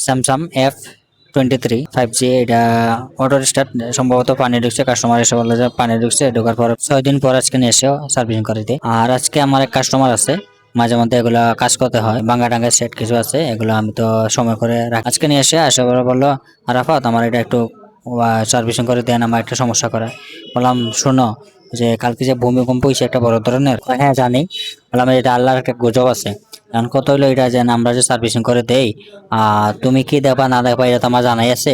Samsung F23 5G, এটা auto start, সম্ভবত পানি ঢুকছে, কাস্টমার এসে বললো যে পানি ঢুকছে, ঢোকার পর 6 দিন পর আজকে নিয়ে এসে সার্ভিসিং করে দিই। আর আজকে আমার এক কাস্টমার আছে, মাঝে মধ্যে এগুলা কাজ করতে হয়, ভাঙ্গা টাঙ্গা সেট কিছু আছে, এগুলো আমি তো সময় করে আজকে নিয়ে এসে বললো আরাফাত আমার এটা একটু সার্ভিসিং করে দেন, আমার একটা সমস্যা করে। বললাম শোনো, যে কালকে যে ভূমিকম্প হয়েছে একটা বড় ধরনের, হ্যাঁ জানি। বললাম এটা আল্লাহর একটা গুজব আছে। এখন কত হইলো এটা যে আমরা যে সার্ভিসিং করে দেই, তুমি কি দেবা না দেবা এটা তো আমার জানাই আছে।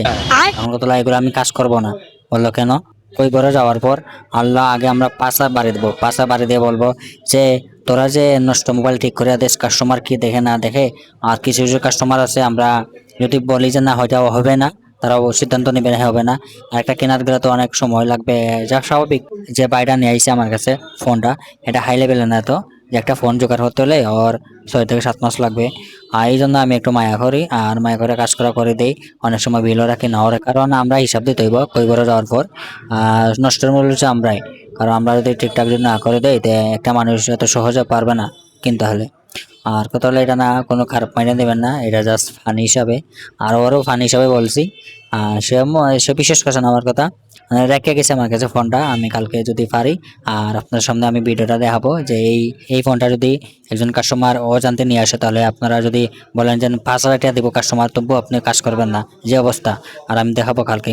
এখন কত এগুলো আমি কাজ করব না। বললো কেন? ওই ঘরে যাওয়ার পর আল্লাহ আগে আমরা পাঁচা বাড়ি দেবো, পাঁচা বাড়ি দিয়ে বলবো যে তোরা যে নষ্ট মোবাইল ঠিক করে দিস, কাস্টমার কি দেখে না দেখে। আর কিছু কিছু কাস্টমার আছে আমরা যদি বলি যে না হয়তো হবে না, তারাও সিদ্ধান্ত নেবে না, হবে না। আর একটা কেনার গেলে তো অনেক সময় লাগবে, যা স্বাভাবিক। যে বাইটা নিয়ে আইছে আমার কাছে ফোনটা, এটা হাই লেভেলের না, তো যে একটা ফোন জোগাড় করতে হলে ওর 6 থেকে 7 মাস লাগবে। আর এই জন্য আমি একটু মায়া করি, আর মায়া করে কাজ করা করে দেই। অনেক সময় বিলও রাখি, নাও রাখি, কারণ আমরা হিসাব দিতে হইব কই ঘরে যাওয়ার পর। নষ্টের মূল্য হচ্ছে আমরাই, কারণ আমরা যদি ঠিকঠাক যদি না করে দেই, একটা মানুষ এত সহজে পারবে না কিনতে হলে। আর কথা হলো এটা না কোনো খারাপ মাইনে দেবেন না, এটা জাস্ট ফানি হিসাবে। আর ওরও ফানি হিসাবে বলছি। সে বিশ্বাস করছে না আমার কথা, রেখে গেছে আমার কাছে ফোনটা। আমি কালকে যদি পারি আর আপনার সামনে আমি ভিডিওটা দেখাবো যে এই ফোনটা যদি একজন কাস্টমার অজান্তে নিয়ে আসে, তাহলে আপনারা যদি বলেন যে 5,000 টাকা দিব কাস্টমার, তবুও আপনি কাজ করবেন না, যে অবস্থা। আর আমি দেখাবো কালকে।